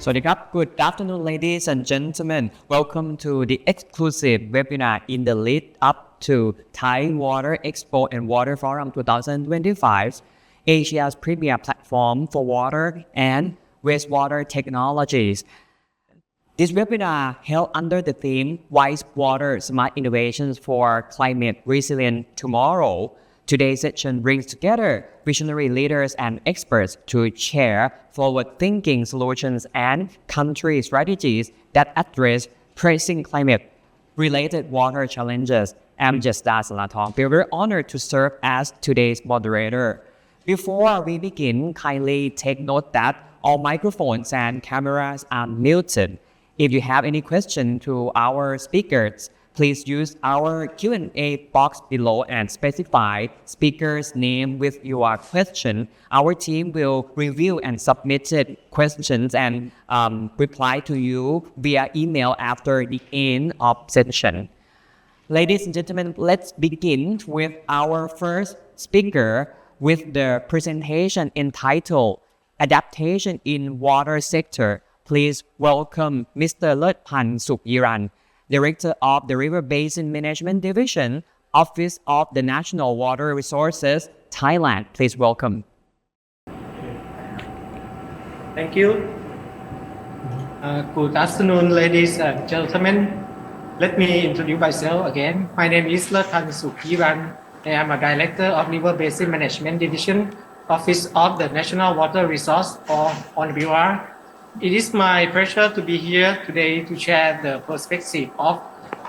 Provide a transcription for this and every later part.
สวัสดีครับ Good afternoon, ladies and gentlemen. Welcome to the exclusive webinar in the lead up to Thai Water Expo and Water Forum 2025, Asia's premier platform for water and wastewater technologies. This webinar held under the theme Wise Water Smart Innovations for Climate Resilient Tomorrow. Today's session brings together visionary leaders and experts to share forward-thinking solutions and country strategies that address pressing climate-related water challenges. I'm Jesta Salatong. We're very honored to serve as today's moderator. Before we begin, kindly take note that all microphones and cameras are muted. If you have any question to our speakers, please use our Q&A box below and specify speaker's name with your question. Our team will review and submitted questions and reply to you via email after the end of session. Ladies and gentlemen, let's begin with our first speaker with the presentation entitled Adaptation in Water Sector. Please welcome Mr. Lertpan Sukyiran, Director of the River Basin Management Division, Office of the National Water Resources, Thailand. Please welcome. Thank you. Good afternoon, ladies and gentlemen. Let me introduce myself again. My name is Lertpan Sukyiran. I am a Director of River Basin Management Division, Office of the National Water Resource or ONWR. It is my pleasure to be here today to share the perspective of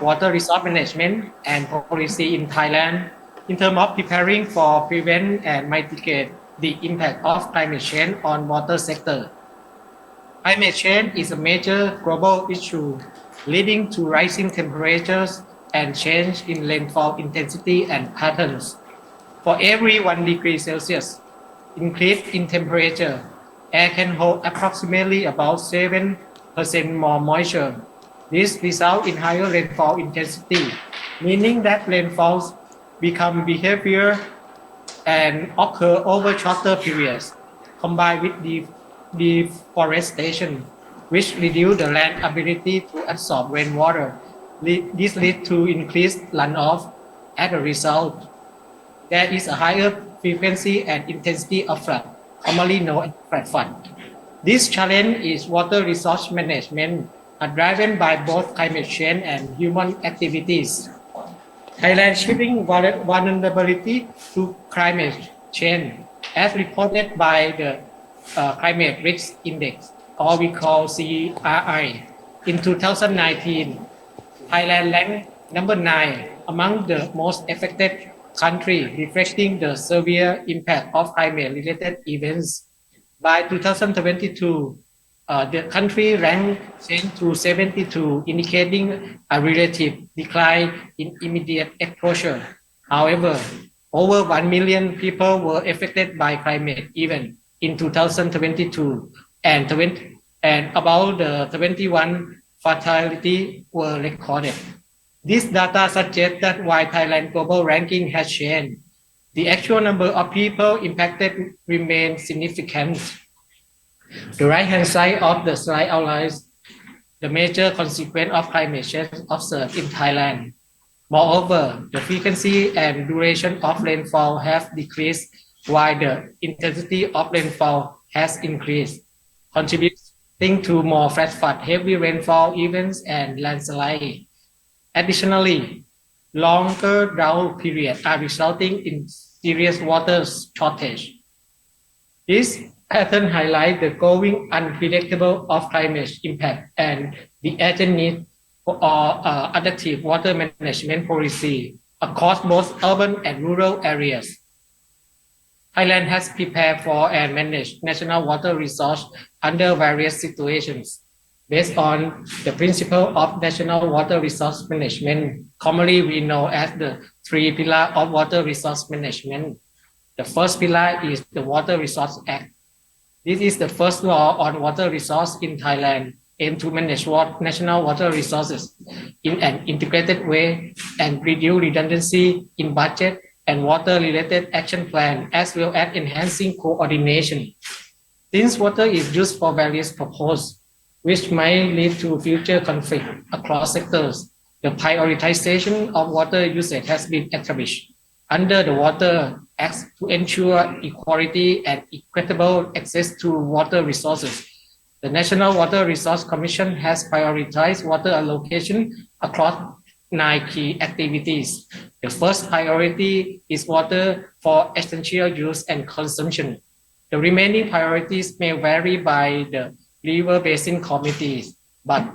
water resource management and policy in Thailand in terms of preparing for prevent and mitigate the impact of climate change on water sector. Climate change is a major global issue leading to rising temperatures and change in rainfall intensity and patterns. For every 1 degree Celsius increase in temperature, air can hold approximately about 7% more moisture. This results in higher rainfall intensity, meaning that rainfalls become heavier and occur over shorter periods, combined with deforestation, which reduce the land ability to absorb rainwater. This leads to increased runoff. As a result, there is a higher frequency and intensity of flood, commonly known as flash flood. This challenge is water resource management driven by both climate change and human activities. Thailand's shipping vulnerability to climate change, as reported by the Climate Risk Index, or we call CRI. In 2019, Thailand ranked number 9 among the most affected country, reflecting the severe impact of climate-related events. By 2022, the country ranked 10 to 72, indicating a relative decline in immediate exposure. However, over 1 million people were affected by climate events in 2022, and about 21 fatalities were recorded. This data suggests that while Thailand's global ranking has changed, the actual number of people impacted remains significant. The right-hand side of the slide outlines the major consequences of climate change observed in Thailand. Moreover, the frequency and duration of rainfall have decreased while the intensity of rainfall has increased, contributing to more flash flood, heavy rainfall events, and landslide. Additionally, longer drought periods are resulting in serious water shortage. This pattern highlights the growing unpredictable of climate impact and the urgent need for adaptive water management policy across both urban and rural areas. Thailand has prepared for and managed national water resource under various situations based on the principle of national water resource management, commonly we know as the 3 pillars of water resource management. The first pillar is the Water Resource Act. This is the first law on water resource in Thailand, aimed to manage national water resources in an integrated way and reduce redundancy in budget and water-related action plan, as well as enhancing coordination. Since water is used for various purposes, which might lead to future conflict across sectors. The prioritization of water usage has been established under the Water Act to ensure equality and equitable access to water resources. The National Water Resource Commission has prioritized water allocation across 9 key activities. The first priority is water for essential use and consumption. The remaining priorities may vary by the river basin committees, but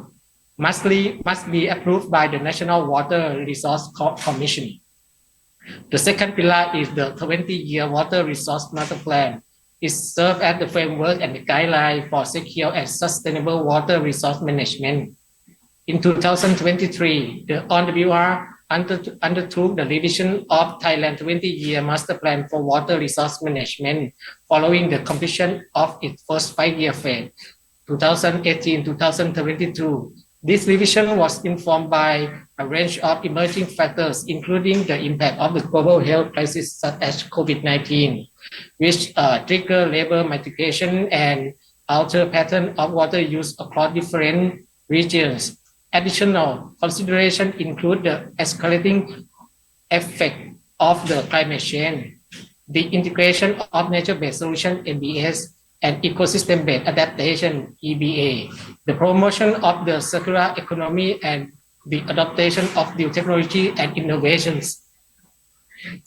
must be approved by the National Water Resource Commission. The second pillar is the 20-year Water Resource Master Plan. It serves as the framework and the guideline for secure and sustainable water resource management. In 2023, the ONWR undertook the revision of Thailand 20-year Master Plan for Water Resource Management following the completion of its first 5-year phase, 2018-2022. This revision was informed by a range of emerging factors, including the impact of the global health crisis such as COVID-19, which trigger labor migration and alter pattern of water use across different regions. Additional consideration include the escalating effect of the climate change, the integration of nature-based solution (NBS) and ecosystem-based adaptation (EBA), the promotion of the circular economy and the adoption of new technology and innovations.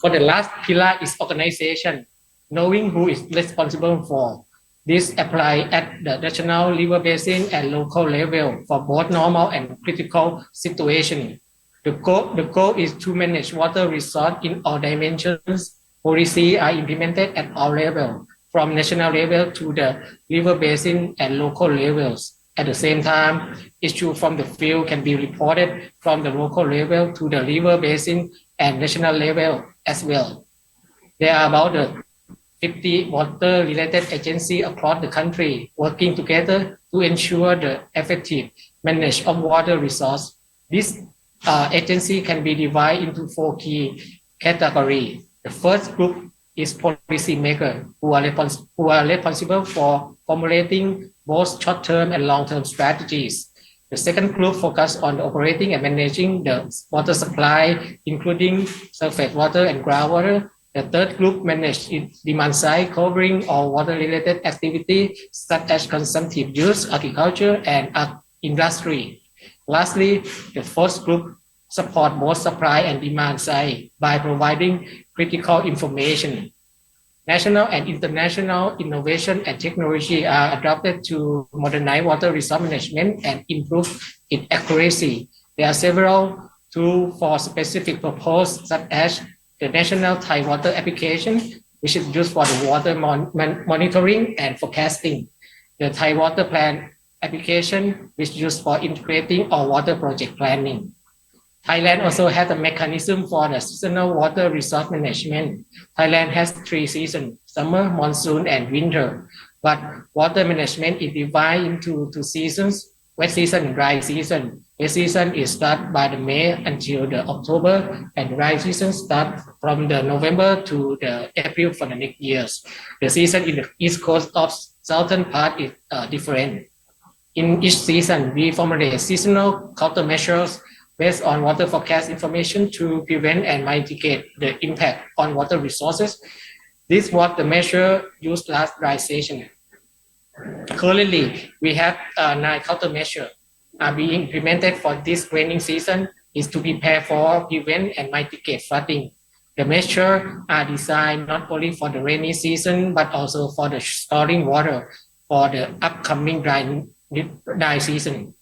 For the last pillar is organization, knowing who is responsible for. This applies at the national, river basin, and local level for both normal and critical situations. The goal is to manage water resource in all dimensions. Policies are implemented at all levels, from national level to the river basin and local levels. At the same time, issues from the field can be reported from the local level to the river basin and national level as well. There are about 50 water-related agencies across the country working together to ensure the effective management of water resource. This agency can be divided into 4 key categories. The first group is policymakers who are responsible for formulating both short-term and long-term strategies. The second group focuses on operating and managing the water supply, including surface water and groundwater. The third group manages demand side, covering all water-related activities such as consumptive use, agriculture, and industry. Lastly, the fourth group supports both supply and demand side by providing critical information. National and international innovation and technology are adopted to modernize water resource management and improve its accuracy. There are several tools for specific purposes, such as the National Thai Water Application, which is used for the water monitoring and forecasting. The Thai Water Plan application, which is used for integrating all water project planning. Thailand also has a mechanism for the seasonal water resource management. Thailand has 3 seasons, summer, monsoon, and winter. But water management is divided into 2 seasons, wet season and dry season. Wet season is start by the May until the October, and dry season start from the November to the April for the next years. The season in the east coast of southern part is different. In each season, we formulate seasonal countermeasures based on water forecast information to prevent and mitigate the impact on water resources. This was the measure used last dry season. Currently, we have 9 countermeasures being implemented for this rainy season is to prepare for, prevent, and mitigate flooding. The measures are designed not only for the rainy season, but also for the storing water for the upcoming dry season.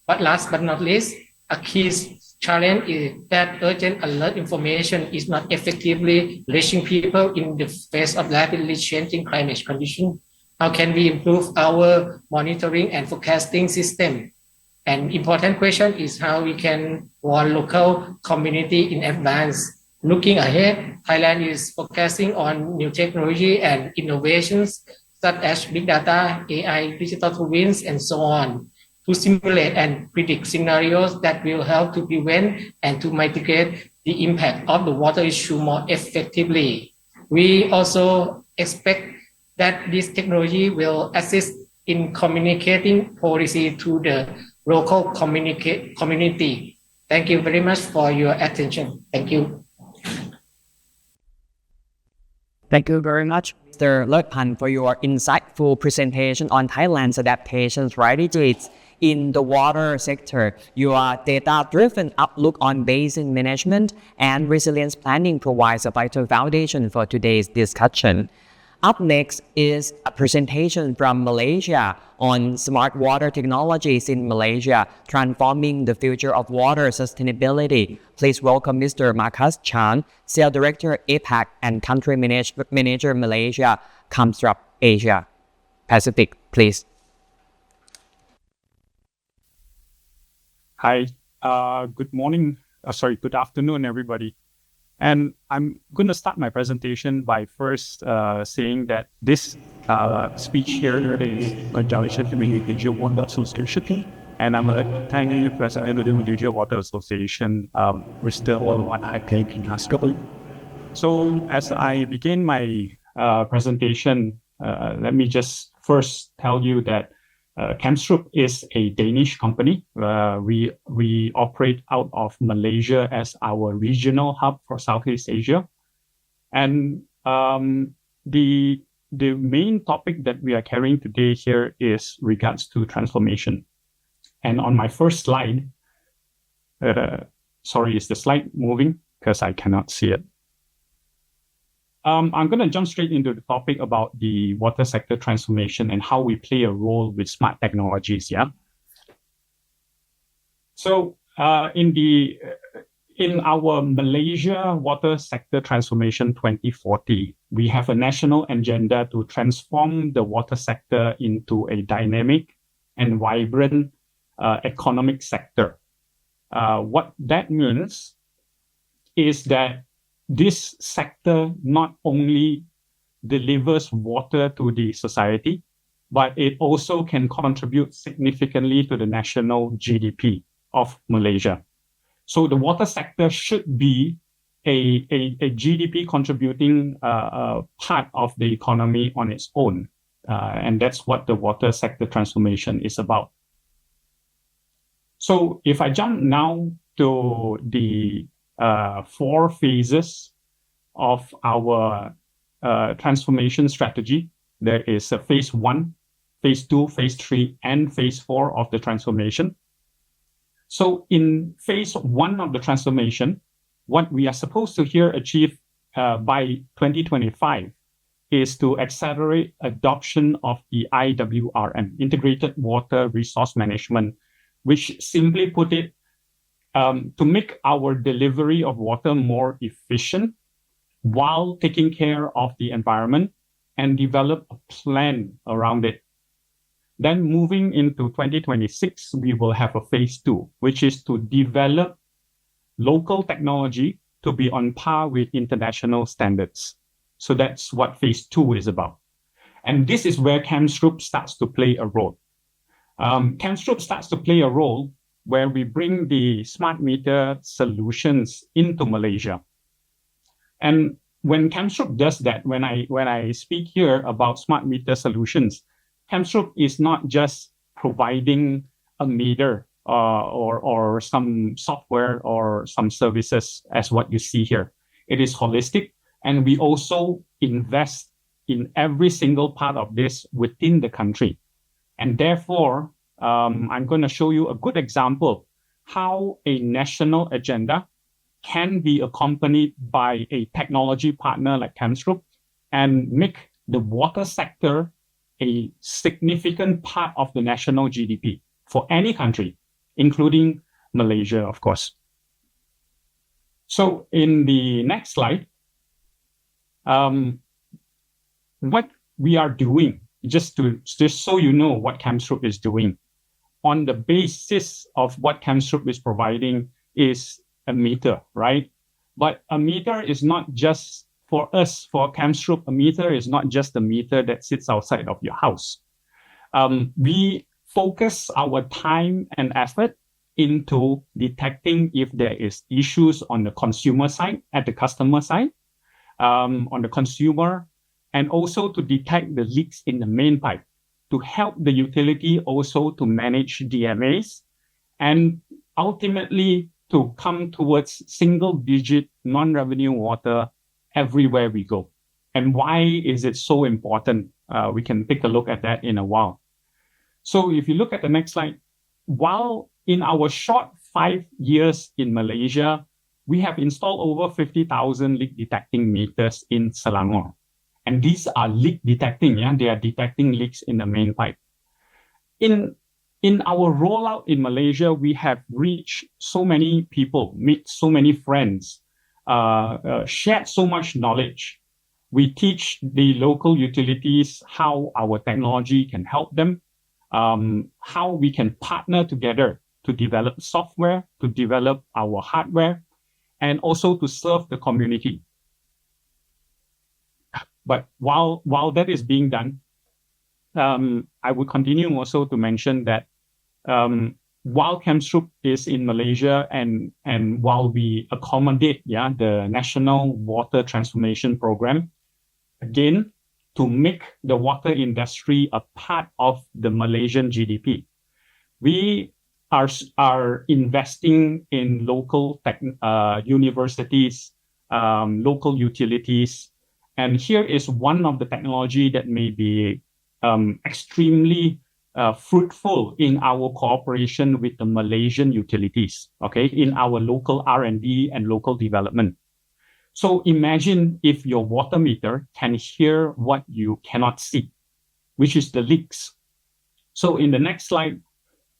But last but not least, a key challenge is that urgent alert information is not effectively reaching people in the face of rapidly changing climate conditions. How can we improve our monitoring and forecasting system? An important question is how we can warn local community in advance. Looking ahead, Thailand is focusing on new technology and innovations such as big data, AI, digital twins, and so on, to simulate and predict scenarios that will help to prevent and to mitigate the impact of the water issue more effectively. We also expect that this technology will assist in communicating policy to the local community. Thank you very much for your attention. Thank you. Thank you very much, Mr. Lertpan, for your insightful presentation on Thailand's adaptation strategies in the water sector. Your data-driven outlook on basin management and resilience planning provides a vital foundation for today's discussion. Up next is a presentation from Malaysia on smart water technologies in Malaysia, transforming the future of water sustainability. Please welcome Mr. Marcus Chan, Sales Director APAC and Country Manager Malaysia, Comstruct Asia Pacific, please. Hi, good afternoon, everybody. And I'm going to start my presentation by first saying that this speech here is in conjunction with the Malaysia Water Association, and I'm a tiny president of the Malaysia Water Association. We're still one I think in Australia. So as I begin my presentation, let me just first tell you that Camstrup is a Danish company. We operate out of Malaysia as our regional hub for Southeast Asia. And the main topic that we are carrying today here is regards to transformation. And on my first slide, is the slide moving? Because I cannot see it. I'm going to jump straight into the topic about the water sector transformation and how we play a role with smart technologies. Yeah. So in our Malaysia Water Sector Transformation 2040, we have a national agenda to transform the water sector into a dynamic and vibrant economic sector. What that means is that this sector not only delivers water to the society, but it also can contribute significantly to the national GDP of Malaysia. So the water sector should be a GDP contributing part of the economy on its own. And that's what the water sector transformation is about. So if I jump now to the 4 phases of our transformation strategy. There is a phase 1, phase 2, phase 3, and phase 4 of the transformation. So in phase 1 of the transformation, what we are supposed to here achieve by 2025 is to accelerate adoption of the IWRM, Integrated Water Resource Management, which simply put it, to make our delivery of water more efficient while taking care of the environment and develop a plan around it. Then moving into 2026, we will have a phase 2, which is to develop local technology to be on par with international standards. So that's what phase 2 is about. And this is where Camstrup starts to play a role. Camstrup starts to play a role where we bring the smart meter solutions into Malaysia. And when Camstrup does that, when I speak here about smart meter solutions, Camstrup is not just providing a meter or some software or some services as what you see here. It is holistic, and we also invest in every single part of this within the country. And therefore, I'm going to show you a good example how a national agenda can be accompanied by a technology partner like Camstrup and make the water sector a significant part of the national GDP for any country, including Malaysia, of course. So in the next slide, what we are doing, just so you know what Camstrup is doing, on the basis of what Camstrup is providing is a meter, right? But a meter is not just for us, for Camstrup, a meter is not just a meter that sits outside of your house. We focus our time and effort into detecting if there is issues on the consumer side, at the customer side, on the consumer, and also to detect the leaks in the main pipe, to help the utility also to manage DMAs and ultimately to come towards single-digit non-revenue water everywhere we go. And why is it so important? We can take a look at that in a while. So if you look at the next slide, while in our short 5 years in Malaysia, we have installed over 50,000 leak detecting meters in Selangor. And these are leak detecting, they are detecting leaks in the main pipe. In our rollout in Malaysia, we have reached so many people, met so many friends, shared so much knowledge. We teach the local utilities how our technology can help them, how we can partner together to develop software, to develop our hardware, and also to serve the community. But while that is being done, I would continue also to mention that while Chemstrup is in Malaysia and while we accommodate the National Water Transformation Program, again, to make the water industry a part of the Malaysian GDP, we are investing in local universities, local utilities. And here is one of the technology that may be extremely fruitful in our cooperation with the Malaysian utilities, in our local R&D and local development. So imagine if your water meter can hear what you cannot see, which is the leaks. So in the next slide,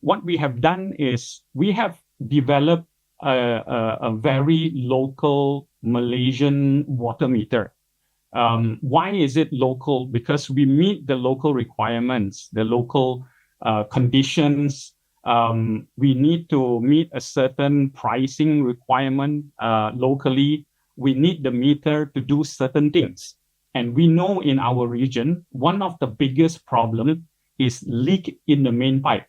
what we have done is we have developed a very local Malaysian water meter. Why is it local? Because we meet the local requirements, the local conditions. We need to meet a certain pricing requirement locally. We need the meter to do certain things. And we know in our region, one of the biggest problems is leak in the main pipe.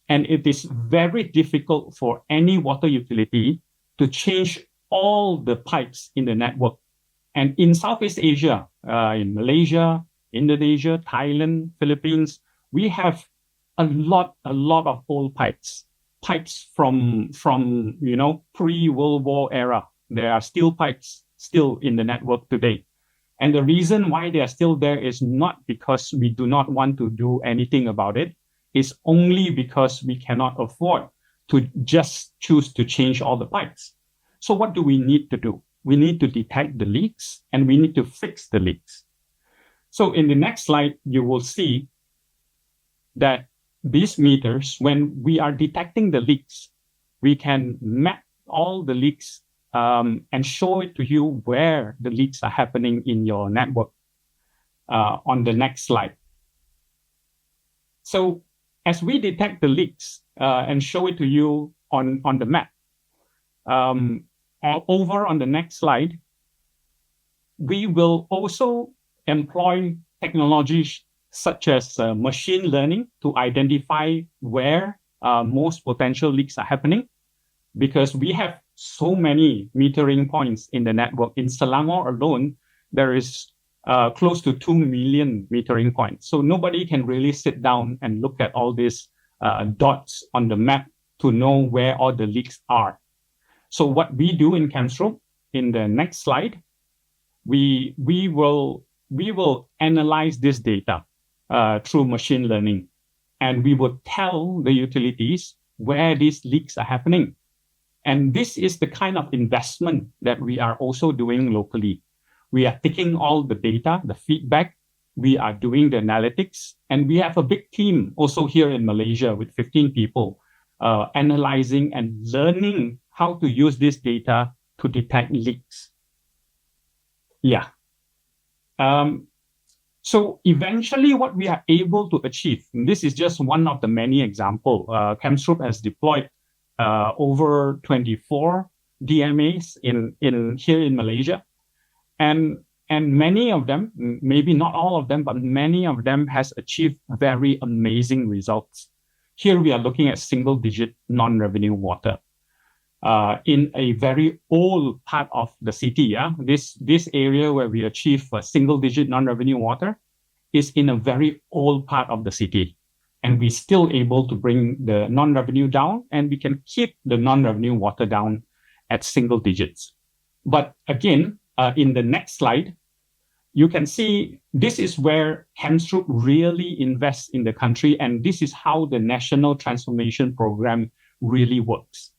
And it is very difficult for any water utility to change all the pipes in the network. And in Southeast Asia, in Malaysia, Indonesia, Thailand, Philippines, we have a lot of old pipes from pre-World War era. There are still pipes still in the network today. And the reason why they are still there is not because we do not want to do anything about it. It's only because we cannot afford to just choose to change all the pipes. So what do we need to do? We need to detect the leaks and we need to fix the leaks. So in the next slide, you will see that these meters, when we are detecting the leaks, we can map all the leaks and show it to you where the leaks are happening in your network on the next slide. So as we detect the leaks and show it to you on the map, over on the next slide, we will also employ technologies such as machine learning to identify where most potential leaks are happening, because we have so many metering points in the network. In Selangor alone, there is close to 2 million metering points. So nobody can really sit down and look at all these dots on the map to know where all the leaks are. So what we do in Chemstrup, in the next slide, we will analyze this data through machine learning, and we will tell the utilities where these leaks are happening. And this is the kind of investment that we are also doing locally. We are taking all the data, the feedback, we are doing the analytics, and we have a big team also here in Malaysia with 15 people analyzing and learning how to use this data to detect leaks. So eventually what we are able to achieve, and this is just one of the many examples, Chemstrup has deployed over 24 DMAs here in Malaysia. And many of them, maybe not all of them, but many of them has achieved very amazing results. Here we are looking at single-digit non-revenue water in a very old part of the city. This area where we achieve a single-digit non-revenue water is in a very old part of the city. And we're still able to bring the non-revenue down, and we can keep the non-revenue water down at single digits. But again, in the next slide, you can see this is where Hemsrup really invests in the country, and this is how the National Transformation Program really works.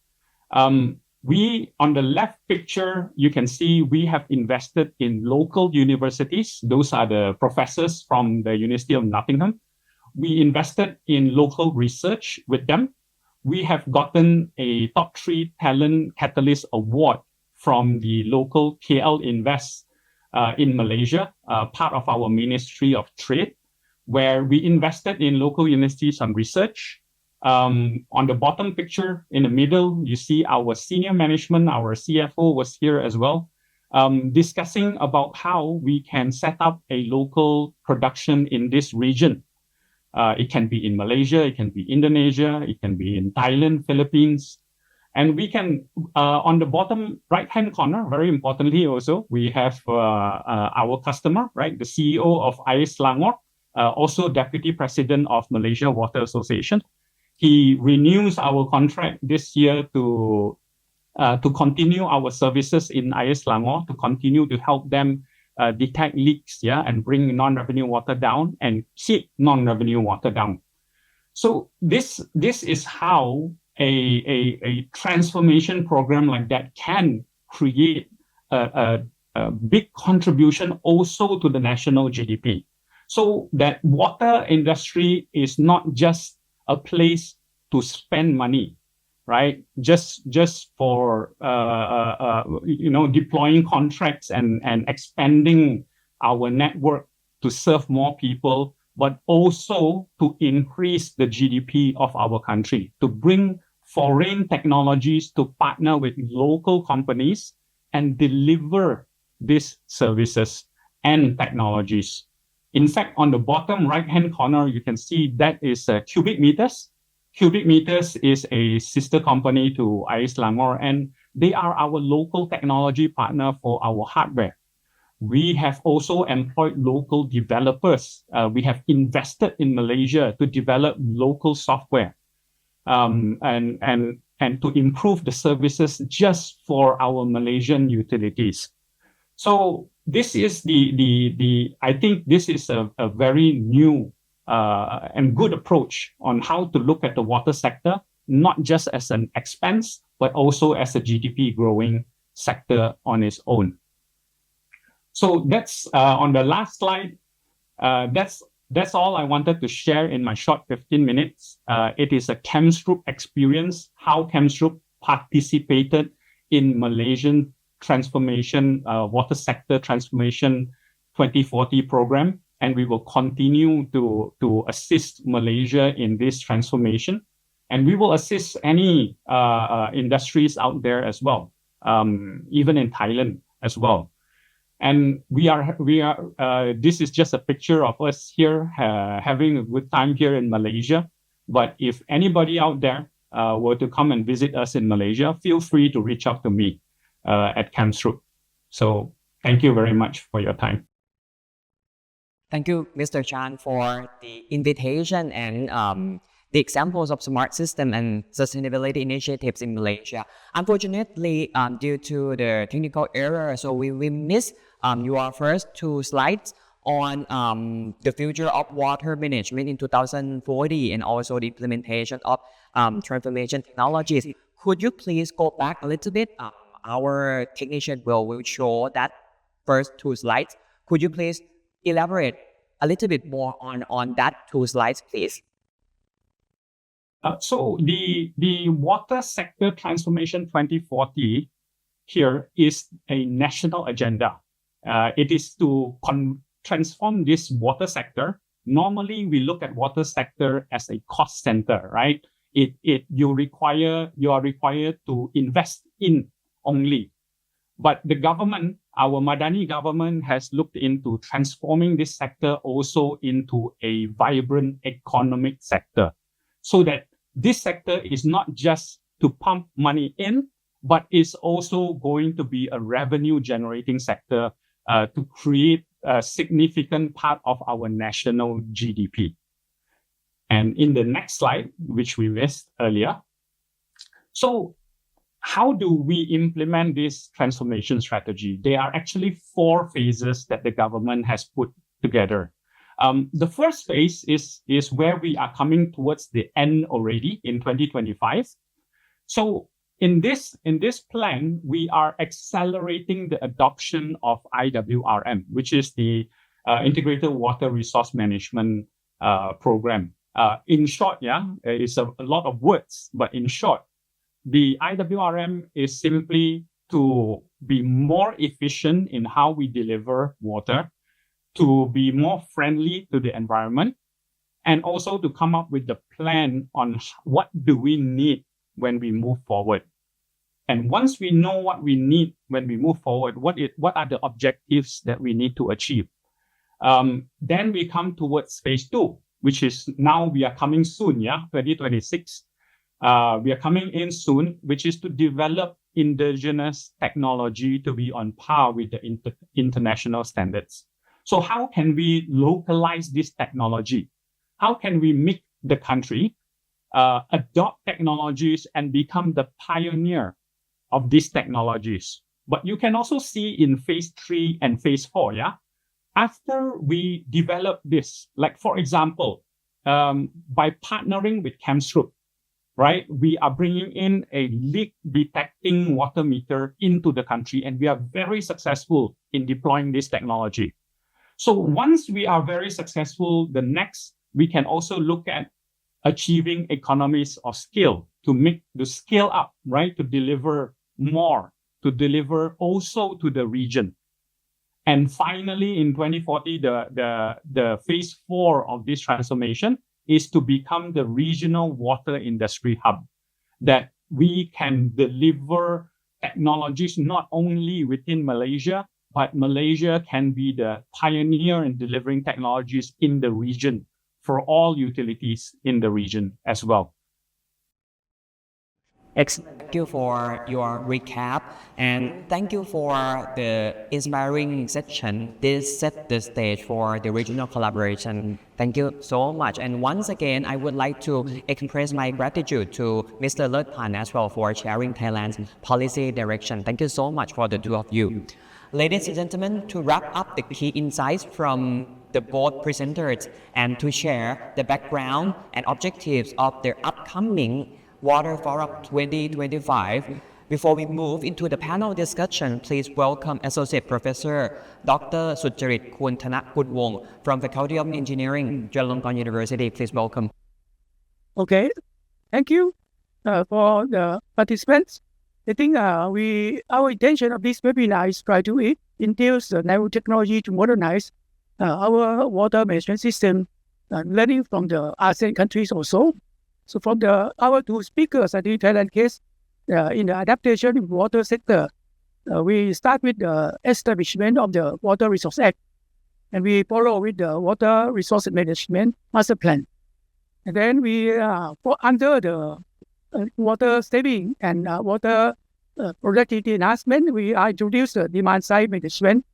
We, on the left picture, you can see we have invested in local universities. Those are the professors from the University of Nottingham. We invested in local research with them. We have gotten a top 3 talent catalyst award from the local KL Invest in Malaysia, part of our Ministry of Trade, where we invested in local universities on research. On the bottom picture in the middle, you see our senior management, our CFO was here as well, discussing about how we can set up a local production in this region. It can be in Malaysia, it can be Indonesia, it can be in Thailand, Philippines. And we can, on the bottom right-hand corner, very importantly also, we have our customer, right? The CEO of AIS Selangor, also Deputy President of Malaysia Water Association. He renews our contract this year to continue our services in AIS Selangor, to continue to help them detect leaks, and bring non-revenue water down and keep non-revenue water down. So this is how a transformation program like that can create a big contribution also to the national GDP. So that water industry is not just a place to spend money, right? Just for deploying contracts and expanding our network to serve more people, but also to increase the GDP of our country, to bring foreign technologies to partner with local companies and deliver these services and technologies. In fact, on the bottom right-hand corner, you can see that is Cubic Meters. Cubic Meters is a sister company to AIS Selangor, and they are our local technology partner for our hardware. We have also employed local developers. We have invested in Malaysia to develop local software and to improve the services just for our Malaysian utilities. So this is I think this is a very new and good approach on how to look at the water sector, not just as an expense, but also as a GDP growing sector on its own. So that's on the last slide. That's all I wanted to share in my short 15 minutes. It is a Hemsrup experience, how Hemsrup participated in Malaysian transformation, water sector transformation 2040 program. And we will continue to assist Malaysia in this transformation. And we will assist any industries out there as well, even in Thailand as well. And this is just a picture of us here having a good time here in Malaysia. But if anybody out there were to come and visit us in Malaysia, feel free to reach out to me at Hemsrup. So thank you very much for your time. Thank you, Mr. Chan, for the invitation and the examples of smart system and sustainability initiatives in Malaysia. Unfortunately, due to the technical error, so we missed your first 2 slides on the future of water management in 2040 and also the implementation of transformation technologies. Could you please go back a little bit? Our technician will show that first 2 slides. Could you please elaborate a little bit more on that 2 slides, please? So the water sector transformation 2040 here is a national agenda. It is to transform this water sector. Normally, we look at water sector as a cost center, right? You are required to invest in only. But the government, our Madani government, has looked into transforming this sector also into a vibrant economic sector, so that this sector is not just to pump money in, but is also going to be a revenue generating sector to create a significant part of our national GDP. And in the next slide, which we missed earlier, so how do we implement this transformation strategy? There are actually 4 phases that the government has put together. The first phase is where we are coming towards the end already in 2025. So in this plan, we are accelerating the adoption of IWRM, which is the Integrated Water Resource Management Program. In short, it's a lot of words, but in short, the IWRM is simply to be more efficient in how we deliver water, to be more friendly to the environment, and also to come up with the plan on what do we need when we move forward. And once we know what we need when we move forward, what are the objectives that we need to achieve? Then we come towards phase 2, which is now we are coming soon, 2026. We are coming in soon, which is to develop indigenous technology to be on par with the international standards. So how can we localize this technology? How can we make the country adopt technologies and become the pioneer of these technologies? But you can also see in phase 3 and phase 4, after we develop this, like for example, by partnering with Chemsrup, right? We are bringing in a leak detecting water meter into the country, and we are very successful in deploying this technology. So once we are very successful, the next, we can also look at achieving economies of scale to make the scale up, right? To deliver more, to deliver also to the region. And finally, in 2040, the phase 4 of this transformation is to become the regional water industry hub, that we can deliver technologies not only within Malaysia, but Malaysia can be the pioneer in delivering technologies in the region for all utilities in the region as well. Thank you for your recap, and thank you for the inspiring session. This set the stage for the regional collaboration. Thank you so much. And once again, I would like to express my gratitude to Mr. Lertpan as well for sharing Thailand's policy direction. Thank you so much for the two of you. Ladies and gentlemen, to wrap up the key insights from the both presenters and to share the background and objectives of their upcoming Water Forum 2025. Before we move into the panel discussion, please welcome Associate Professor Dr. Sucharit Kunthanakutwong from Faculty of Engineering, Chulalongkorn University. Please welcome. Okay, thank you for the participants. I think our intention of this webinar is try to introduce the new technology to modernize our water management system, learning from the ASEAN countries also. So from our two speakers, I think Thailand case, in the adaptation in water sector, we start with the establishment of the Water Resource Act, and we follow with the Water Resource Management Master Plan. And then we, under the water saving and water productivity enhancement, we introduced the demand side management.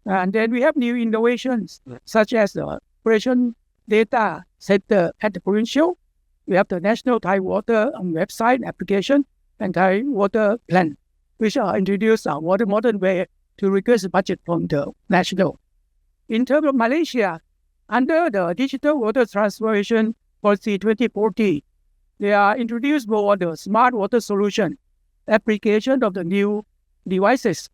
And then we have new innovations, such as the operation data center at the provincial. We have the National Thai Water website application and Thai Water Plan, which are introduced a water modern way to request budget from the national. In terms of Malaysia, under the Digital Water Transformation Policy 2040, they are introduced more the smart water solution, application of the new devices,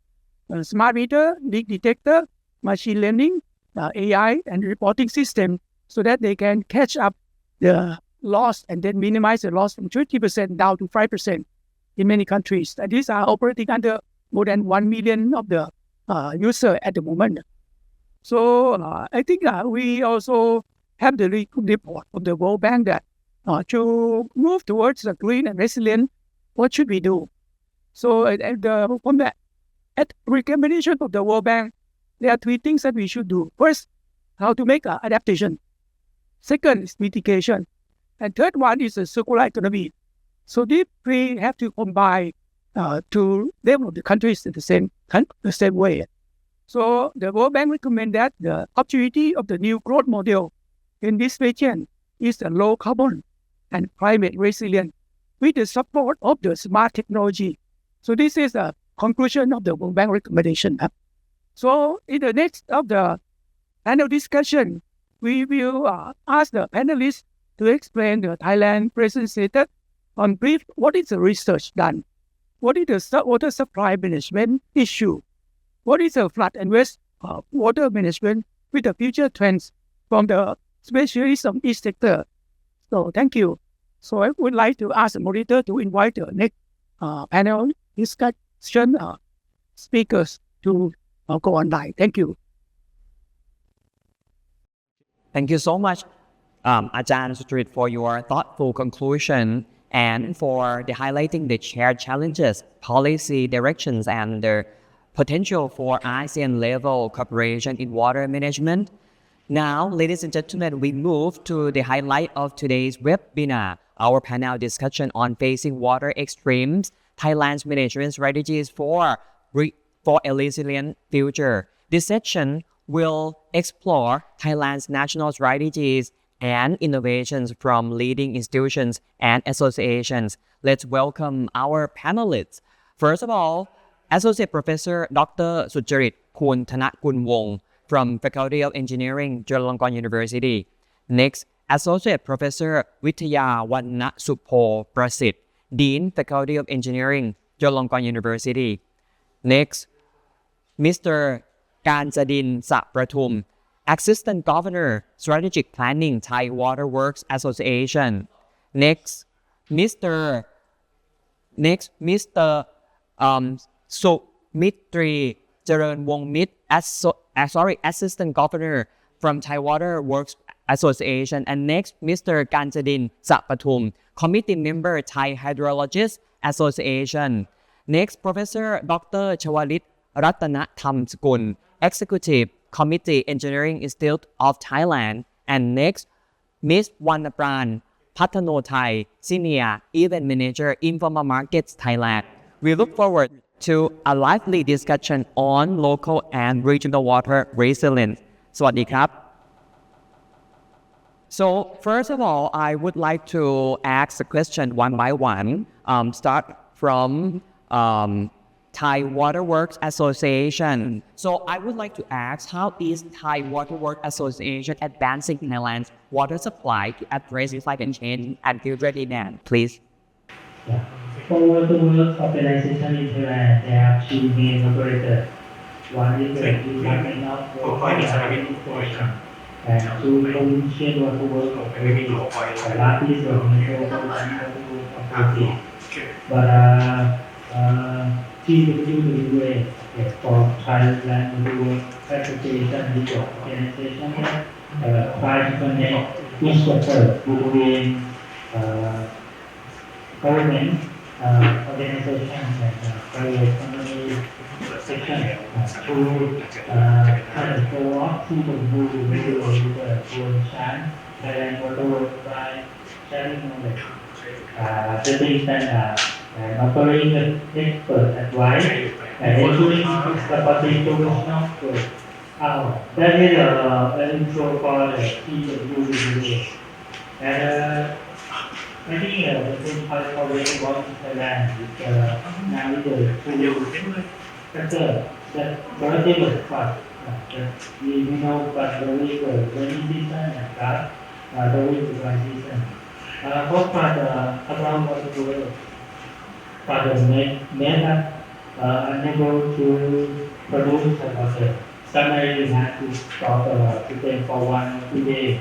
smart meter, leak detector, machine learning, AI, and reporting system, so that they can catch up the loss and then minimize the loss from 20% down to 5% in many countries. And these are operating under more than 1 million of the user at the moment. So I think we also have the report of the World Bank that to move towards the green and resilient, what should we do? So from the recommendation of the World Bank, there are 3 things that we should do. First, how to make adaptation. Second is mitigation. And third one is a circular economy. So these 3 have to combine to develop the countries in the same way. So the World Bank recommend that the opportunity of the new growth model in this region is a low carbon and climate resilient with the support of the smart technology. So this is the conclusion of the World Bank recommendation. So in the next of the panel discussion, we will ask the panelists to explain the Thailand present status on brief what is the research done, what is the water supply management issue, what is the flood and waste water management with the future trends from the specialists of each sector. So thank you. So I would like to ask the moderator to invite the next panel discussion speakers to go online. Thank you. Thank you so much, Ajahn Sutrit, for your thoughtful conclusion and for the highlighting the shared challenges, policy directions, and the potential for ASEAN level cooperation in water management. Now, ladies and gentlemen, we move to the highlight of today's webinar, our panel discussion on facing water extremes, Thailand's management strategies for a resilient future. This section will explore Thailand's national strategies and innovations from leading institutions and associations. Let's welcome our panelists. First of all, Associate Professor Dr. Sucharit Kun Thanakunwong from Faculty of Engineering, Chulalongkorn University. Next, Associate Professor Withaya Wanna Supho Prasit, Dean, Faculty of Engineering, Chulalongkorn University. Next, Mr. Kanchadin Saprathum, Assistant Governor, Strategic Planning, Thai Waterworks Association. Next, Mr. Sumitri Charan Wongmit, Assistant Governor from Thai Waterworks Association. And next, Mr. Kanchadin Sapathum, Committee Member, Thai Hydrologist Association. Next, Professor Dr. Chawalit Ratana Thamskun, Executive Committee, Engineering Institute of Thailand. And next, Ms. Wannapran Patano Thai, Senior Event Manager, Informal Markets, Thailand. We look forward to a lively discussion on local and regional water resilience. สวัสดีครับ So first of all, I would like to ask the question one by one. Start from Thai Waterworks Association. So I would like to ask, how is Thai Waterworks Association advancing Thailand's water supply to address climate change and future demand? Please. For waterworks organization in Thailand, there are two main operators. One is the Department of Water Administration and two provincial waterworks operators. The last is the Metropolitan Waterworks Authority. But TWWA, for Thailand Waterworks Association, is the organization that tries to connect each sector between government organizations and private company section to kind of go up to the blue with the Chan Thailand Waterworks by sharing knowledge, setting standards, and offering expert advice, and ensuring supporting professional growth. That is an intro for the TWWA. And I think the same part of the work in Thailand is now the two factor that quality was part. We know but the rainy season and that the dry season. First part around water flow. Part made us unable to produce water. Suddenly we had to stop to take for 1 or 2 days,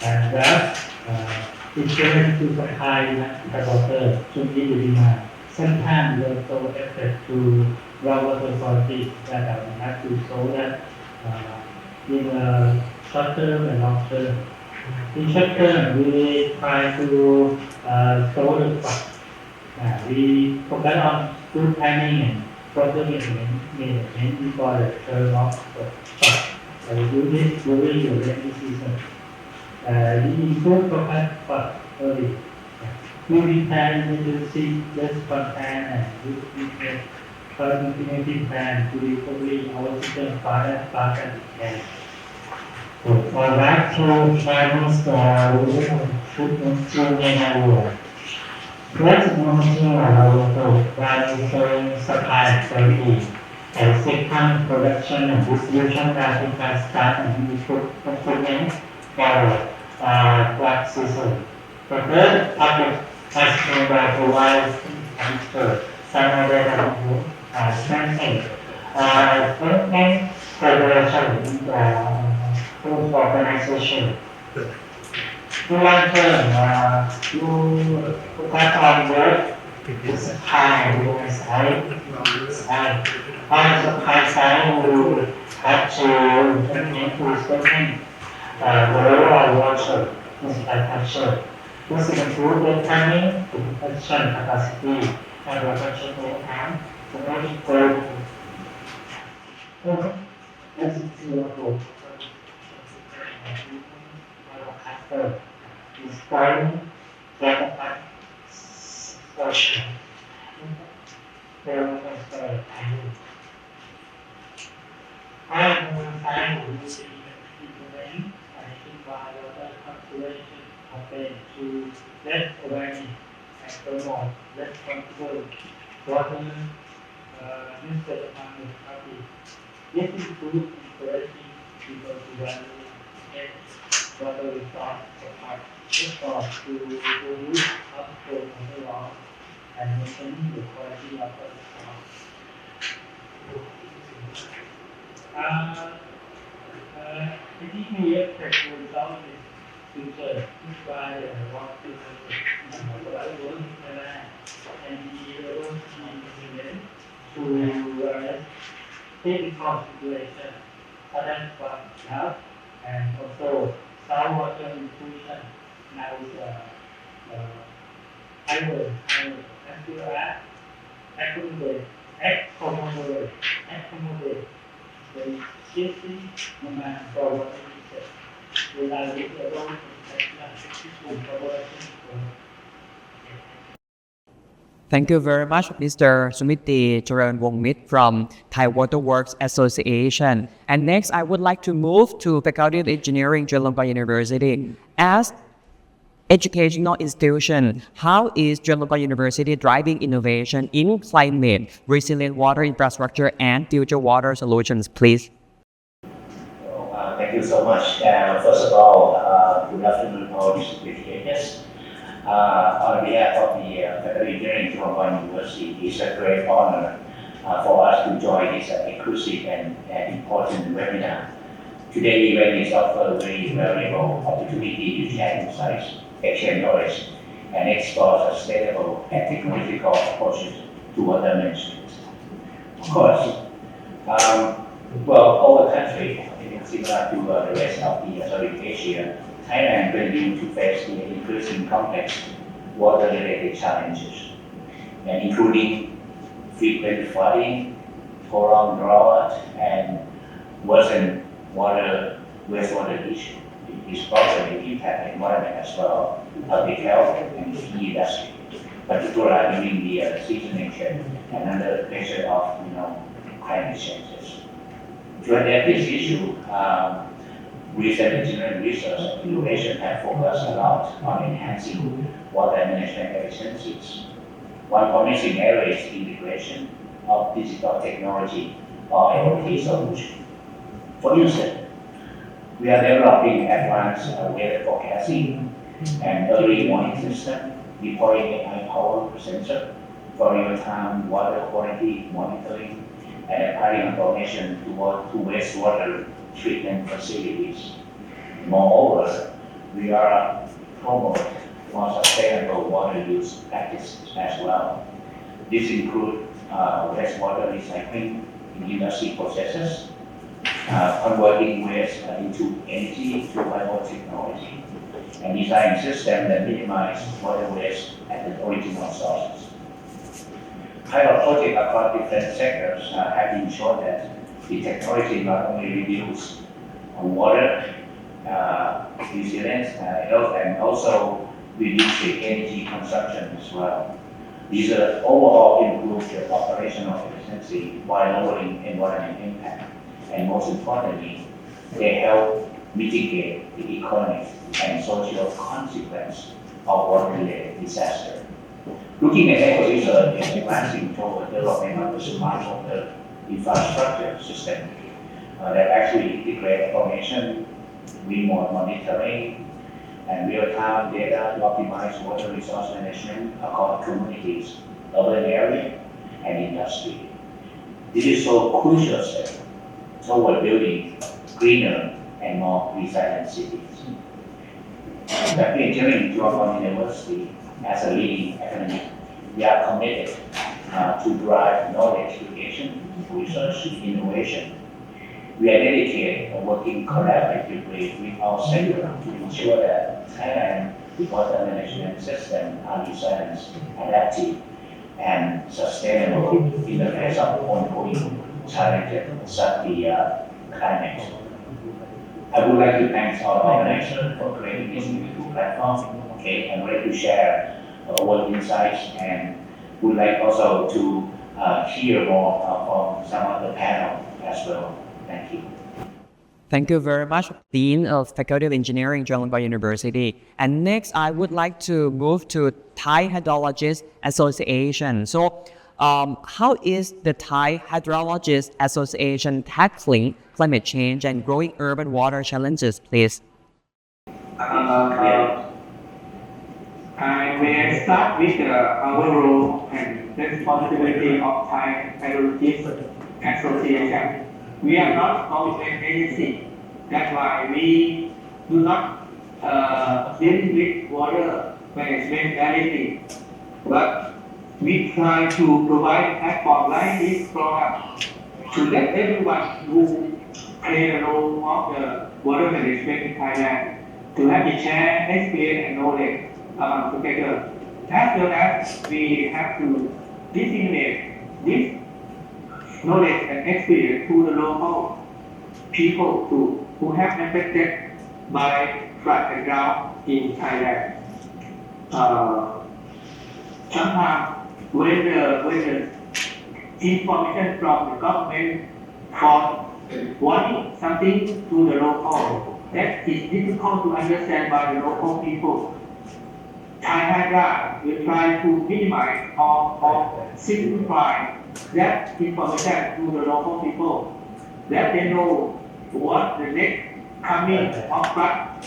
and that it's going to supply the water to meet the demand. Sometimes we also affect to groundwater quality that we have to show that in a short term and long term. In short term, we try to show the fact. We focus on good planning and proper management before the term of the crop. We do this during the rainy season. We improve focus for early. We repair emergency just content and good treatment definitive plan to recovery our system faster than it can. So for that, Chinese should improve in our world. Let's monitor our value supply quality and second production and distribution that can start and improvement for black season. The third target has been by providing some other strengthening federation organization. Long term, you that on work is high, side. On the high side, you have to implement to strengthen the overall water infrastructure. This includes the planning, production capacity, and production time to make it go. This is the inspiring that social. I will use information by the consideration of the to less awareness and promote less control. Water, instead of happy. This includes encouraging people to value water resource supply, efforts to reduce outflow of the law and maintaining the quality of the resource. The DPF will result in future by the water and the implement to take into consideration current health and also water nutrition. Now I will accommodate the safety demand for water research. Without it alone, Thank you very much, Mr. Sumiti Charan from Thai Water Works Association. And next, I would like to move to Faculty of Engineering, Chulalongkorn University. As educational institution, how is Chulalongkorn University driving innovation in climate, resilient water infrastructure, and future water solutions, please? Thank you so much. First of all, good afternoon, all distinguished guests. On behalf of the Faculty of Engineering Chulalongkorn University, it's a great honor for us to join this inclusive and important webinar. Today's event is offer a very valuable opportunity to share insights, exchange knowledge, and explore sustainable and technological approaches to water management. Of course, all the country, similar to the rest of the Southeast Asia, Thailand continues to face the increasing complex water-related challenges, and including frequent flooding, prolonged drought, and worsened wastewater issue. This problem impact the environment as well, public health, and key industry, particularly during the seasonal change and under pressure of climate changes. To address this issue, recent engineering research and innovation have focused a lot on enhancing water management efficiencies. One promising area is integration of digital technology or IoT solutions. For instance, we are developing advanced weather forecasting and early warning system, deploying AI-powered sensor for real-time water quality monitoring and applying information to wastewater treatment facilities. Moreover, we are promoting more sustainable water use practices as well. This includes wastewater recycling in industry processes, converting waste into energy through biotechnology, and design systems that minimize water waste at the original sources. Pilot projects across different sectors have been shown that the technology not only reduces water resilience and also reduce the energy consumption as well. These overall improve the operational efficiency while lowering environmental impact. And most importantly, they help mitigate the economic and social consequence of water-related disaster. Looking at eco-research is advancing toward development of a smart water infrastructure system that actually integrate information, remote monitoring, and real-time data to optimize water resource management across communities, urban area, and industry. This is so crucial step toward building greener and more resilient cities. That entering Georgetown University as a leading academic, we are committed to drive knowledge creation, research, innovation. We are dedicated to working collaboratively with our sector to ensure that Thailand water management system are resilient, adaptive, and sustainable in the face of ongoing challenges such as climate. I would like to thank our organizers for creating this beautiful platform. Okay, I'm ready to share our insights and would like also to hear more from some of the panel as well. Thank you. Thank you very much, Dean of Faculty of Engineering, Chulalongkorn University. And next, I would like to move to Thai Hydrologists Association. So, how is the Thai Hydrologists Association tackling climate change and growing urban water challenges, please? I may start with our role and responsibility of Thai Hydrologists Association. We are not government agency. That's why we do not deal with water management directly. But we try to provide platform like this program to let everyone who play the role of the water management in Thailand to have the share experience and knowledge together. As well as we have to disseminate this knowledge and experience to the local people who have affected by flood and drought in Thailand. Sometimes when the information from the government for wanting something to the local, that is difficult to understand by the local people. Thai Hydra will try to minimize or simplify that information to the local people, that they know what the next coming of flood,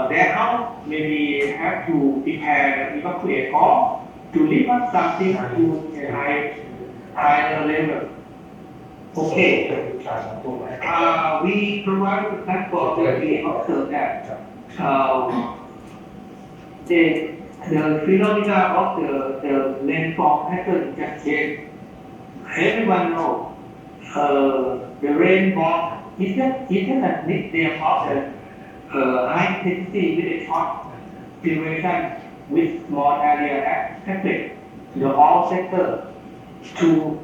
their house maybe have to prepare, evacuate, or to lift up something to a higher level. Okay. We provide the platform that we observe that the phenomena of the rainfall pattern just changed. Everyone knows the rainfall is a nickname of the high intensity with a short duration with small area affected the all sector to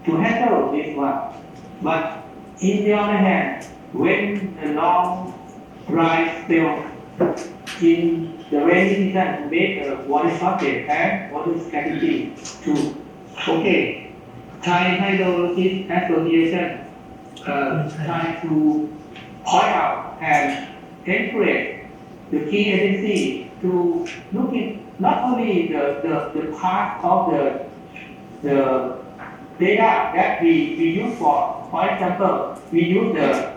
handle this one. But in the other hand, when the long dry spell in the rainy season make a water shortage and water scarcity too. Okay, Thai Hydrologists Association try to point out and encourage the key agency to look in not only the part of the data that we use for example, we use the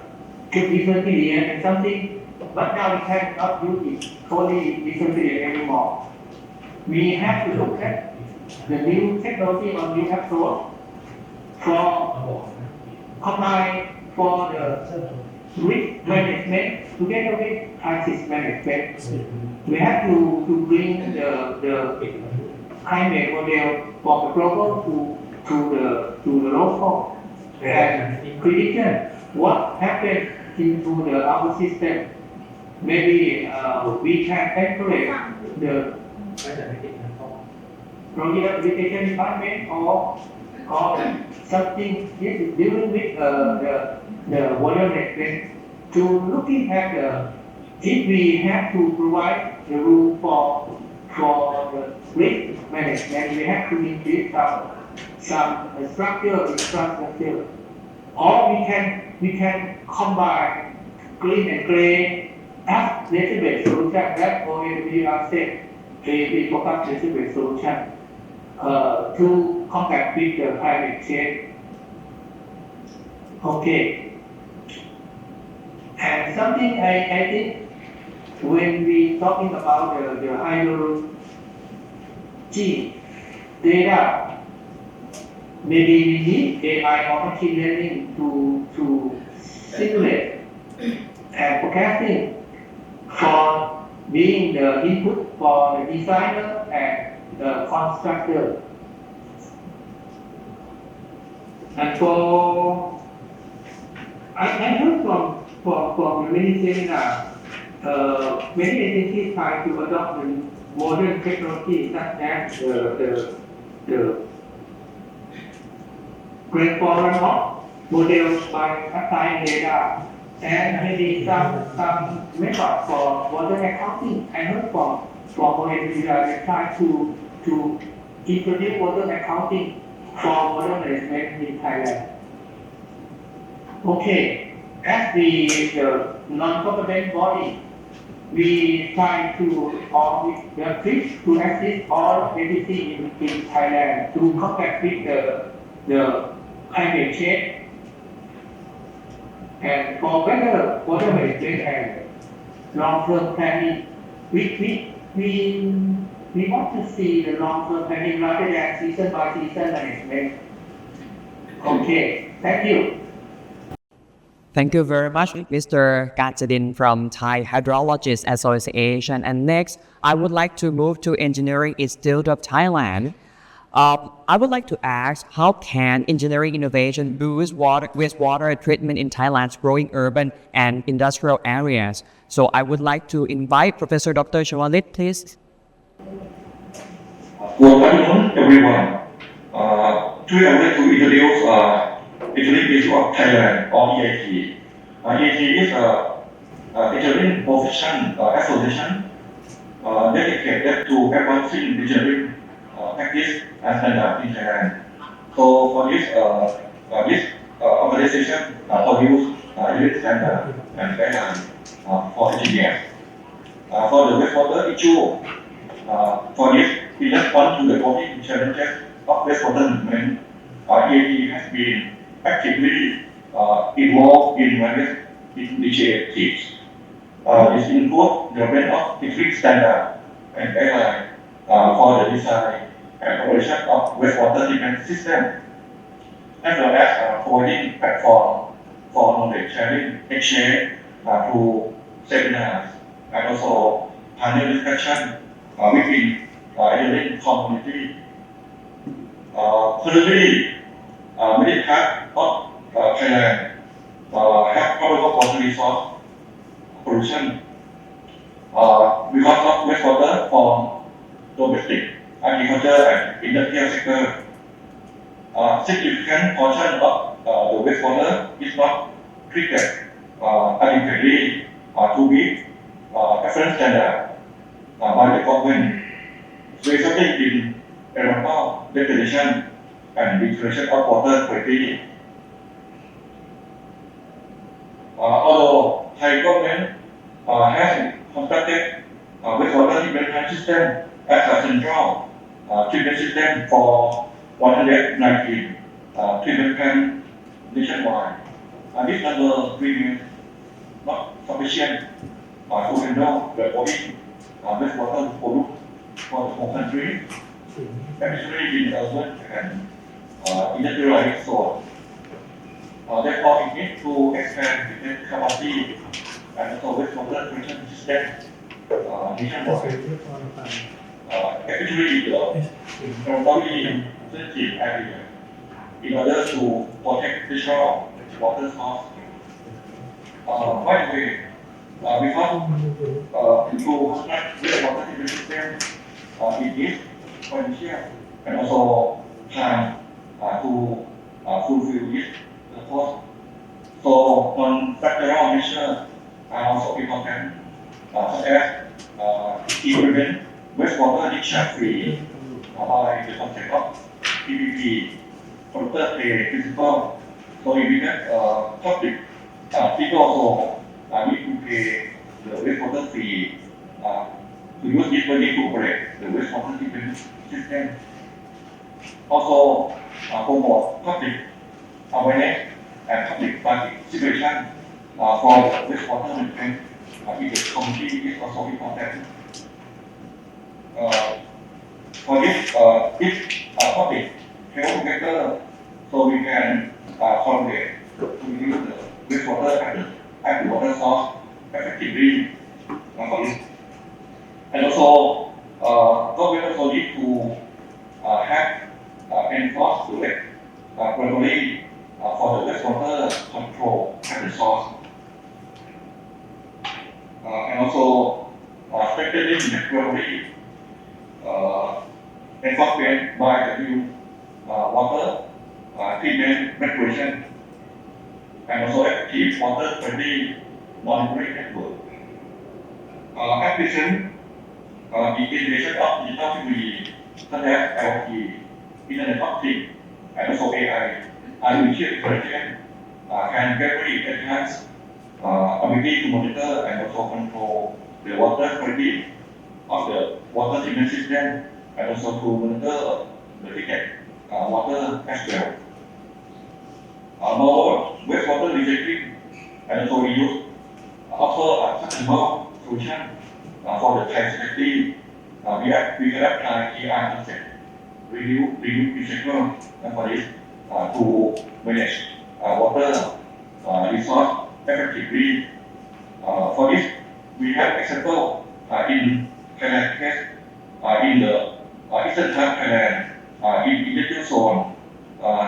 reconciliation and something, but now we cannot use it only reconciliation anymore. We have to look at the new technology or new approach for combine for the risk management together with crisis management. We have to bring the climate model for the global to the local and prediction what happened into our system. Maybe we can calculate the rehabilitation department or something dealing with the water management to looking at if we have to provide the room for risk management, we have to increase some structure, infrastructure. Or we can combine green and gray as nature-based solution. That we are saying we focus nature-based solution to combat with the climate change. Okay. And something I think when we talking about the hydrogen data, maybe we need AI or machine learning to simulate and forecasting for being the input for the designer and the constructor. And I heard from many seminars, many agencies try to adopt the modern technology such as the great forum of models by applying data and maybe some method for water accounting. I heard from ONDC they try to introduce water accounting for water management in Thailand. Okay, as the non-government body, we try to we are pleased to assist all agencies in Thailand to combat with the climate change and for better water management and long-term planning. We want to see the long-term planning rather than season by season management. Okay, thank you. Thank you very much, Mr. Kachadin from Thai Hydrologists Association. And next, I would like to move to Engineering Institute of Thailand. I would like to ask, how can engineering innovation boost wastewater treatment in Thailand's growing urban and industrial areas? So I would like to invite Professor Dr. Shawalit, please. Good afternoon, everyone. Today I would like to introduce Engineering Institute of Thailand, or EIT. EIT is engineering profession association dedicated to advancing engineering practice and standard in Thailand. So for this organization produce engineering standard and guidelines for engineers. For the wastewater issue, for this, in response to the growing challenges of wastewater management, EIT has been actively involved in various initiatives. This includes the development of technical standards and guidelines for the design and operation of wastewater treatment system, as well as providing platform for knowledge sharing exchange through seminars and also panel discussion within engineering community. Currently, many parts of Thailand have probable water resource pollution because of wastewater from domestic agriculture and industrial sector. Significant portion of the wastewater is not treated adequately to meet different standards by the government, resulting in environmental degradation and degradation of water quality. Although Thai government has constructed wastewater treatment system as a central treatment system for 119 treatment plants nationwide, this number remains not sufficient to handle the growing wastewater pollute for the whole country, especially in urban and industrialized zones. Therefore, it needs to expand the capacity and also wastewater treatment system nationwide, especially in the environmentally sensitive area, in order to protect natural water source. By the way, because to construct wastewater treatment system, it is financial and also time to fulfill this purpose. So non-structural measures are also important, such as implement wastewater discharge free by the concept of PPP, polluter pay principle. So if we get public, people also need to pay the wastewater fee to use this money to operate the wastewater treatment system. Also promote public awareness and public participation for the wastewater management in the community is also important. For this, if public health together, so we can collaborate to use the wastewater as the water source effectively for this. And also, government also need to have enforce the regularly for the wastewater control at the source. And also strengthening regularly enforcement by the new water treatment regulation and also effective water quality monitoring network. Application the integration of digital technology such as IoT, Internet of Things, and also AI, artificial intelligence can greatly enhance ability to monitor and also control the water quality of the water treatment system and also to monitor the treated water as well. Moreover, wastewater recycling and also reuse offer a sustainable solution for the Thai society. We can apply TR concept, reuse, recycle, and for this to manage water resource effectively. For this, we have example in Thailand case in the Eastern Thailand in industrial zone.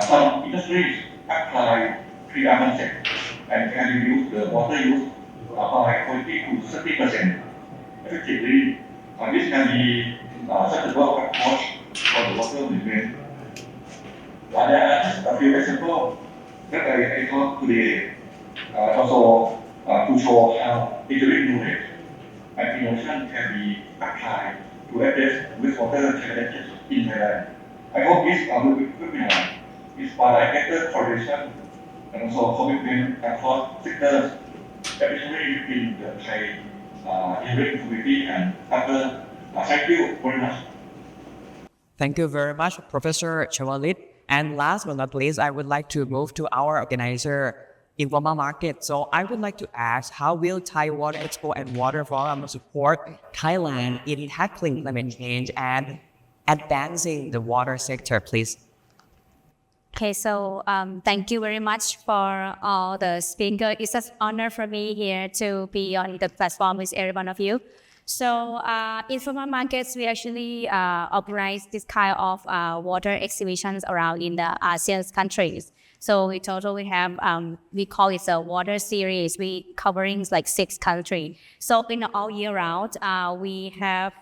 Some industries apply TR concept and can reduce the water use by 20 to 30% effectively. This can be sustainable approach for the water management. There are just a few examples that I talked today. Also to show how engineering knowledge and innovation can be applied to address wastewater challenges in Thailand. I hope this webinar inspire better collaboration and also commitment across sectors, especially within the Thai engineering community and other. Thank you very much. Thank you very much, Professor Chawalit. And last but not least, I would like to move to our organizer, Informal Market. So I would like to ask, how will Thai Water Expo and Water Forum support Thailand in tackling climate change and advancing the water sector, please? Okay, so thank you very much for all the speakers. It's an honor for me here to be on the platform with every one of you. So Informal Markets, we actually organize this kind of water exhibitions around in the ASEAN countries. So in total, we have, we call it a water series. We covering like 6 countries. So in all year round, we have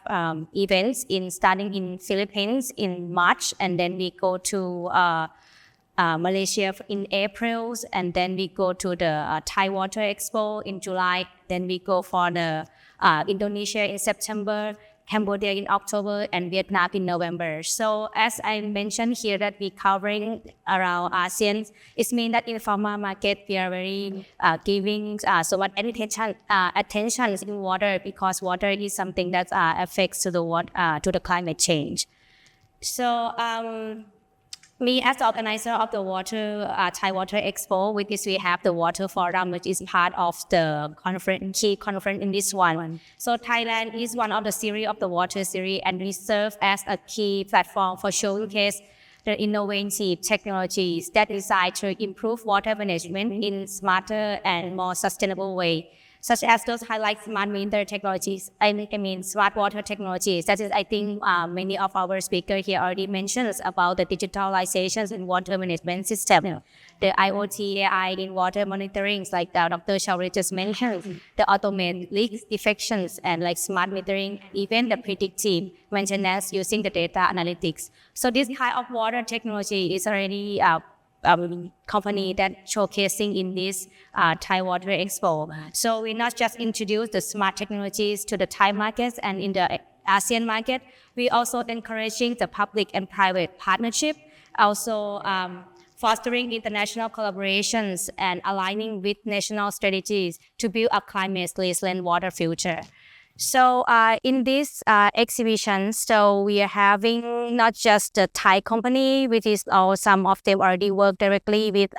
events starting in Philippines in March, and then we go to Malaysia in April, and then we go to the Thai Water Expo in July. Then we go for the Indonesia in September, Cambodia in October, and Vietnam in November. So as I mentioned here that we're covering around ASEAN, it means that in Informal Market we are very giving so much attention in water, because water is something that affects to the climate change. So me as the organizer of the Thai Water Expo, with this we have the Water Forum, which is part of the key conference in this one. So Thailand is one of the series of the water series, and we serve as a key platform for showcase the innovative technologies that designed to improve water management in smarter and more sustainable way, such as those highlight smart meter technologies, I mean smart water technologies. That is, I think many of our speakers here already mentioned about the digitalizations in water management system, the IoT, AI in water monitoring, like Dr. Chowri just mentioned, the automated leaks defections, and like smart metering, even the predictive maintenance using the data analytics. So this kind of water technology is already company that showcasing in this Thai Water Expo. So we not just introduce the smart technologies to the Thai markets and in the ASEAN market. We also encouraging the public and private partnership, also fostering international collaborations and aligning with national strategies to build a climate resilient water future. So in this exhibition, so we are having not just the Thai company, which is some of them already work directly with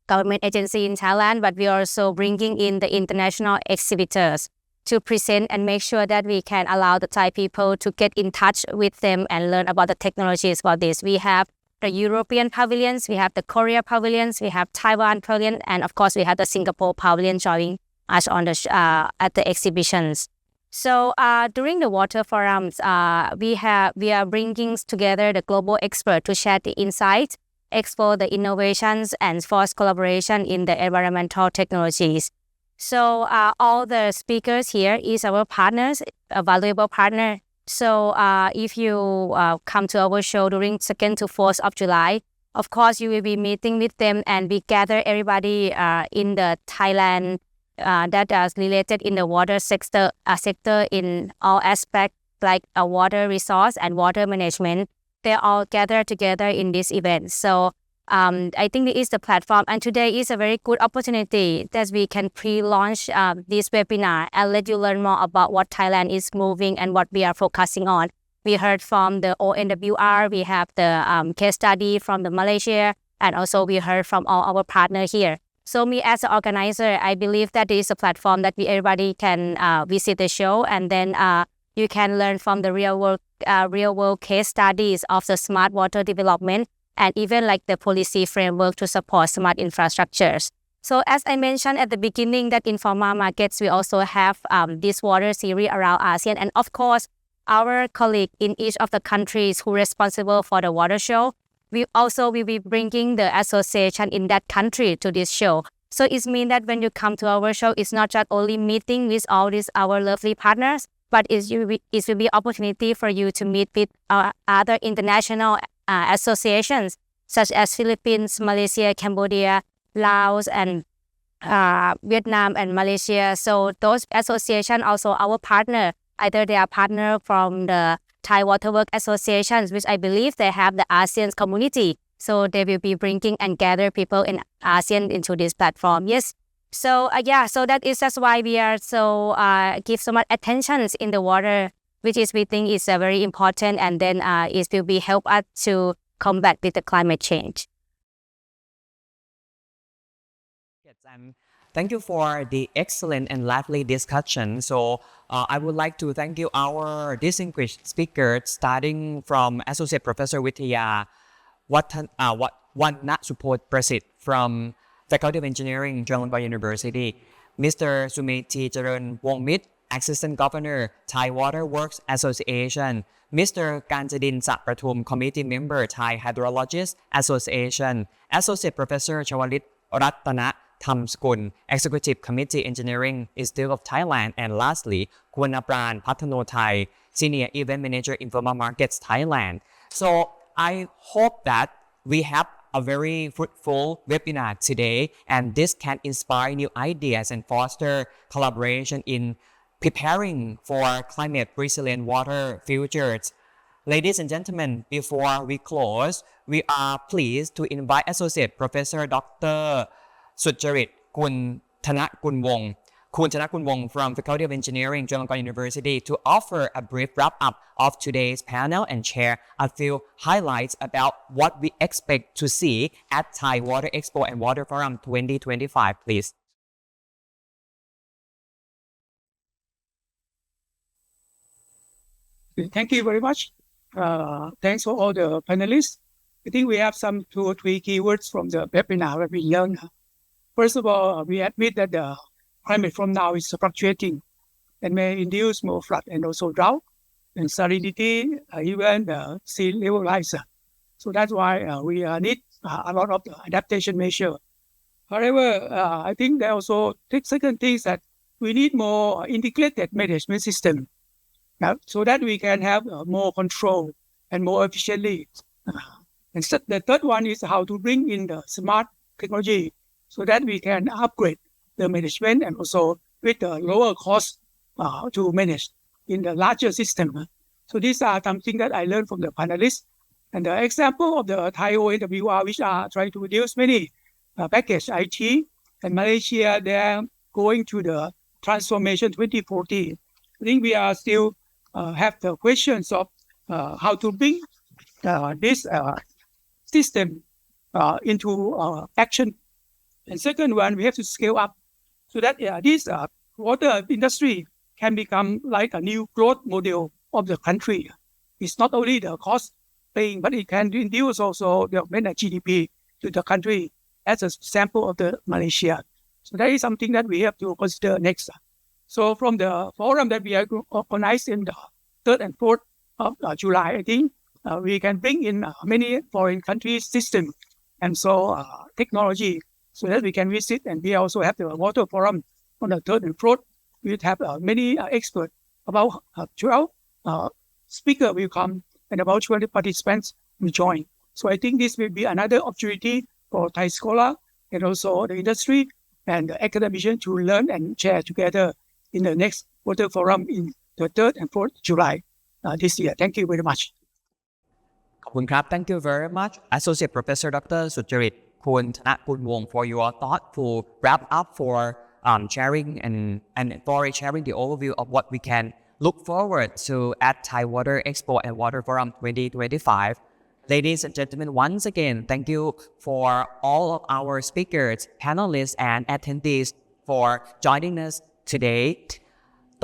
government agency in Thailand, but we are also bringing in the international exhibitors to present and make sure that we can allow the Thai people to get in touch with them and learn about the technologies about this. We have the European pavilions, we have the Korea pavilions, we have Taiwan pavilion, and of course we have the Singapore pavilion joining us on the at the exhibitions. So during the water forums, we are bringing together the global experts to share the insights, explore the innovations, and force collaboration in the environmental technologies. So all the speakers here is our partners, a valuable partner. So if you come to our show during 2nd to 4th of July, of course you will be meeting with them, and we gather everybody in the Thailand that is related in the water sector in all aspects like water resource and water management. They all gather together in this event. So I think this is the platform, and today is a very good opportunity that we can pre-launch this webinar and let you learn more about what Thailand is moving and what we are focusing on. We heard from the ONWR, we have the case study from the Malaysia, and also we heard from all our partners here. So me as an organizer, I believe that this is a platform that everybody can visit the show, and then you can learn from the real world case studies of the smart water development, and even like the policy framework to support smart infrastructures. So as I mentioned at the beginning, that in Informa Markets, we also have this water series around ASEAN. And of course, our colleague in each of the countries who are responsible for the water show, we also will be bringing the association in that country to this show. So it means that when you come to our show, it's not just only meeting with all these our lovely partners, but it will be opportunity for you to meet with other international associations such as Philippines, Malaysia, Cambodia, Laos, and Vietnam and Malaysia. So those associations also our partner. Either they are partner from the Thai Waterwork Associations, which I believe they have the ASEAN community. So they will be bringing and gather people in ASEAN into this platform. Yes. So so that is just why we are so give so much attention in the water, which is we think is very important, and then it will be help us to combat with the climate change. Yes, and thank you for the excellent and lively discussion. So I would like to thank you our distinguished speakers, starting from Associate Professor Witaya Support Prasit from Faculty of Engineering, Chulalongkorn University, Mr. Sumeti Charan Wongmit, Assistant Governor, Thai Water Works Association, Mr. Kanjadin Sapratum, Committee Member, Thai Hydrologist Association, Associate Professor Chawalit Ratana Thamskun, Executive Committee Engineering Institute of Thailand, and lastly, Kunapran Patano Thai, Senior Event Manager, Informa Markets, Thailand. So I hope that we have a very fruitful webinar today, and this can inspire new ideas and foster collaboration in preparing for climate resilient water futures. Ladies and gentlemen, before we close, we are pleased to invite Associate Professor Dr. Sucharit Kun Thanakunwong from Faculty of Engineering, Chulalongkorn University, to offer a brief wrap-up of today's panel and share a few highlights about what we expect to see at Thai Water Expo and Water Forum 2025, please. Thank you very much. Thanks for all the panelists. I think we have some 2 or 3 keywords from the webinar that we learned. First of all, we admit that the climate from now is fluctuating and may induce more flood and also drought and salinity, even the sea level rise. So that's why we need a lot of adaptation measure. However, I think they also take second things that we need more integrated management system so that we can have more control and more efficiently. And the third one is how to bring in the smart technology so that we can upgrade the management and also with the lower cost to manage. in the larger system. So these are something that I learned from the panelists. And the example of the Thai ONWR, which are trying to reduce many package IT, and Malaysia, they're going to the transformation 2040. I think we are still have the questions of how to bring this system into action. And second one, we have to scale up so that this water industry can become like a new growth model of the country. It's not only the cost paying, but it can reduce also the GDP to the country as a sample of the Malaysia. So that is something that we have to consider next. So from the forum that we are organized in the 3rd and 4th of July, I think we can bring in many foreign countries' system and so technology so that we can visit. And we also have the water forum on the 3rd and 4th. We have many experts, about 12 speakers will come and about 20 participants will join. So I think this will be another opportunity for Thai scholar and also the industry and the academicians to learn and share together in the next water forum in the 3rd and 4th July this year. Thank you very much. ขอบคุณครับ Thank you very much Associate Professor Dr. สุจริต คุณธนกุลวงศ์ for your thoughtful wrap up for sharing and for sharing the overview of what we can look forward to at Thai Water Expo and Water Forum 2025. Ladies and gentlemen, once again, thank you for all of our speakers, panelists, and attendees for joining us today.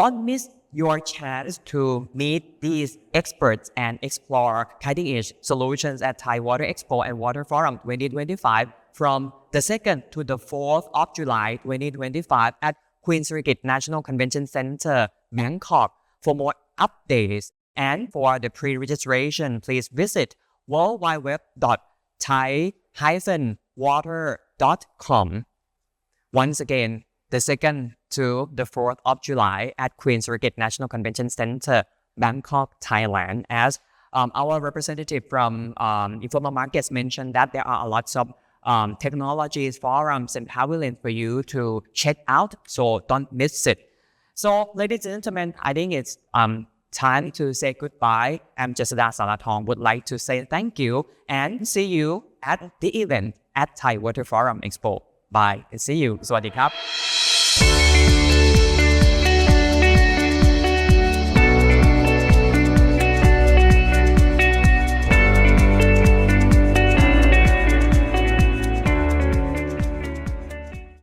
Don't miss your chance to meet these experts and explore cutting-edge solutions at Thai Water Expo and Water Forum 2025 from the 2nd to the 4th of July 2025 at Queen Sirikit National Convention Center, Bangkok. For more updates and for the pre-registration, please visit worldwide.thai-water.com. Once again, the 2nd to the 4th of July at Queen Sirikit National Convention Center, Bangkok, Thailand. As our representative from Informal Markets mentioned that there are lots of technologies, forums, and pavilions for you to check out, so don't miss it. So, ladies and gentlemen, I think it's time to say goodbye. I'm Jesada Salathong would like to say thank you and see you at the event at Thai Water Forum Expo. Bye and see you. สวัสดีครับ